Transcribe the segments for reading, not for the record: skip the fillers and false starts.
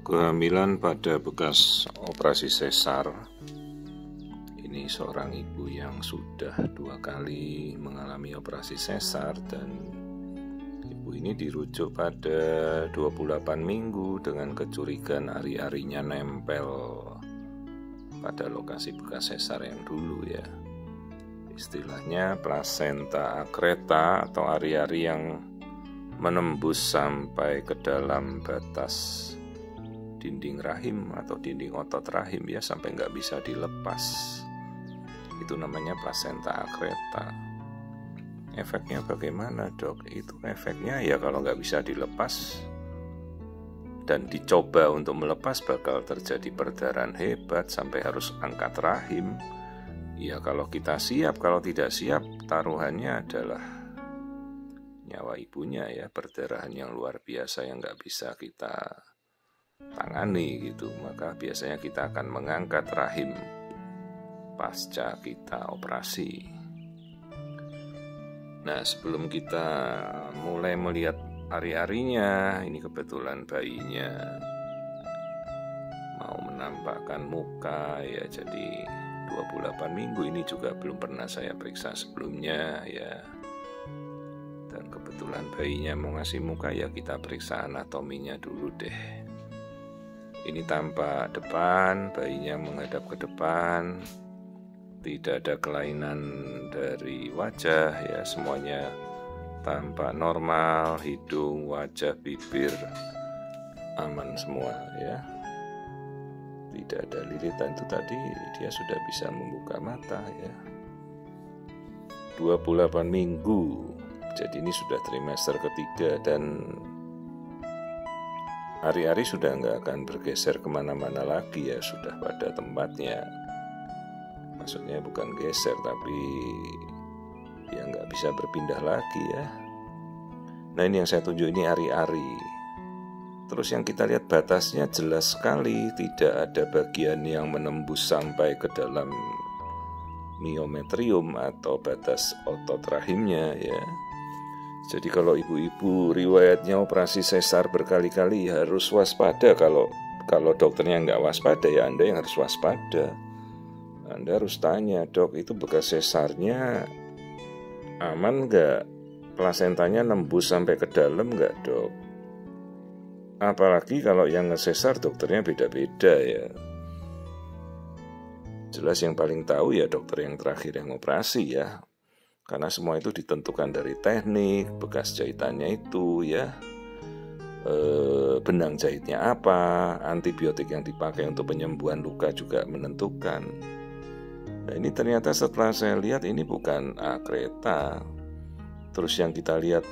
Kehamilan pada bekas operasi sesar. Ini seorang ibu yang sudah 2 kali mengalami operasi sesar, dan ibu ini dirujuk pada 28 minggu dengan kecurigaan ari-arinya nempel pada lokasi bekas sesar yang dulu ya. Istilahnya plasenta akreta atau ari-ari yang menembus sampai ke dalam batas dinding rahim atau dinding otot rahim ya, sampai nggak bisa dilepas. Itu namanya plasenta akreta. Efeknya bagaimana, Dok? Itu efeknya ya kalau nggak bisa dilepas dan dicoba untuk melepas bakal terjadi perdarahan hebat sampai harus angkat rahim. Ya kalau kita siap, kalau tidak siap taruhannya adalah nyawa ibunya ya, perdarahan yang luar biasa yang nggak bisa kita tangani gitu. Maka biasanya kita akan mengangkat rahim pasca kita operasi. Nah, sebelum kita mulai melihat ari-arinya, ini kebetulan bayinya mau menampakkan muka ya, jadi 28 minggu ini juga belum pernah saya periksa sebelumnya ya. Dan kebetulan bayinya mau ngasih muka ya, kita periksa anatominya dulu deh. Ini tampak depan, bayinya menghadap ke depan, tidak ada kelainan dari wajah ya, semuanya tampak normal, hidung, wajah, bibir aman semua ya. Tidak ada lilitan, itu tadi dia sudah bisa membuka mata ya. 28 minggu, jadi ini sudah trimester ketiga dan ari-ari sudah nggak akan bergeser kemana-mana lagi ya, sudah pada tempatnya. Maksudnya bukan geser, tapi ya nggak bisa berpindah lagi ya. Nah, ini yang saya tunjuk, ini ari-ari. Terus yang kita lihat batasnya jelas sekali, tidak ada bagian yang menembus sampai ke dalam miometrium atau batas otot rahimnya ya. Jadi kalau ibu-ibu riwayatnya operasi sesar berkali-kali ya harus waspada. Kalau dokternya nggak waspada ya Anda yang harus waspada. Anda harus tanya, Dok, itu bekas sesarnya aman nggak? Plasentanya nembus sampai ke dalam nggak, Dok? Apalagi kalau yang ngesesar dokternya beda-beda ya. Jelas yang paling tahu ya dokter yang terakhir yang operasi ya. Karena semua itu ditentukan dari teknik, bekas jahitannya itu ya, benang jahitnya apa, antibiotik yang dipakai untuk penyembuhan luka juga menentukan. Nah, ini ternyata setelah saya lihat ini bukan akreta. Terus yang kita lihat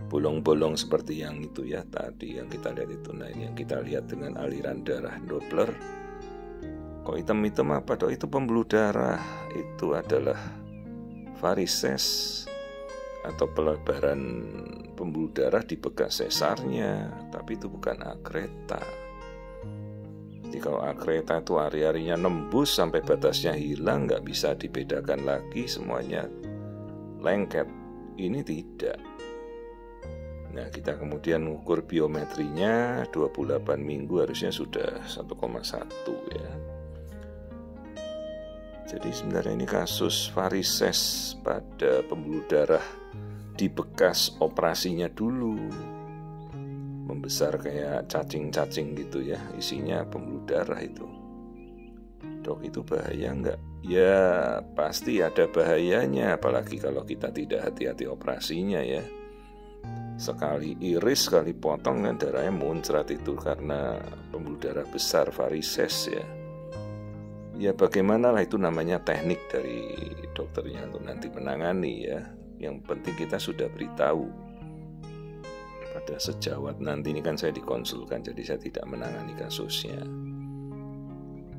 bolong-bolong seperti yang itu ya tadi yang kita lihat itu. Nah, ini yang kita lihat dengan aliran darah Doppler. Kok hitam-hitam apa, Dok? Itu pembuluh darah. Itu adalah varises atau pelebaran pembuluh darah di bekas sesarnya, tapi itu bukan akreta. Jadi kalau akreta itu ari-arinya nembus sampai batasnya hilang, nggak bisa dibedakan lagi, semuanya lengket. Ini tidak. Nah, kita kemudian mengukur biometrinya 28 minggu harusnya sudah 1,1 ya. Jadi sebenarnya ini kasus varises pada pembuluh darah di bekas operasinya dulu. Membesar kayak cacing-cacing gitu ya, isinya pembuluh darah itu. Dok, itu bahaya nggak? Ya pasti ada bahayanya, apalagi kalau kita tidak hati-hati operasinya ya. Sekali iris, sekali potong kan darahnya muncrat itu karena pembuluh darah besar varises ya. Ya bagaimana lah, itu namanya teknik dari dokternya untuk nanti menangani ya. Yang penting kita sudah beritahu pada sejawat nanti. Ini kan saya dikonsulkan, jadi saya tidak menangani kasusnya.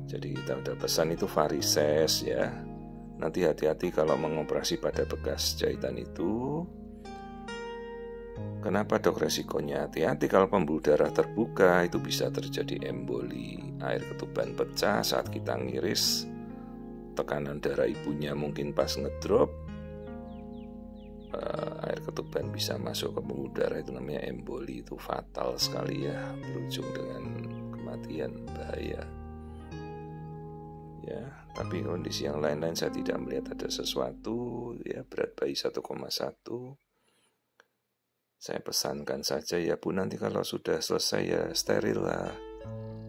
Jadi kita udah pesan itu varises ya. Nanti hati-hati kalau mengoperasi pada bekas jahitan itu. Kenapa, Dok, resikonya? Hati-hati kalau pembuluh darah terbuka, itu bisa terjadi emboli, air ketuban pecah saat kita ngiris, tekanan darah ibunya mungkin pas ngedrop, air ketuban bisa masuk ke pembuluh darah, itu namanya emboli, itu fatal sekali ya, berujung dengan kematian, bahaya. Ya, tapi kondisi yang lain-lain saya tidak melihat ada sesuatu. Ya, berat bayi 1,1. Saya pesankan saja, ya Bu, nanti kalau sudah selesai ya steril lah.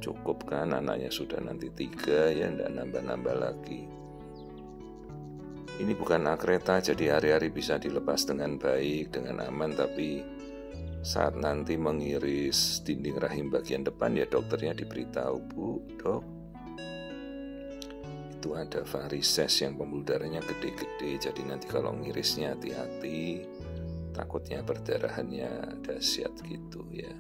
Cukup kan, anaknya sudah nanti 3, ya tidak nambah-nambah lagi. Ini bukan akreta, jadi hari-hari bisa dilepas dengan baik, dengan aman. Tapi saat nanti mengiris dinding rahim bagian depan, ya dokternya diberitahu, Bu, dok, itu ada varises yang pembuluh darahnya gede-gede. Jadi nanti kalau ngirisnya hati-hati, takutnya perdarahannya dahsyat gitu ya.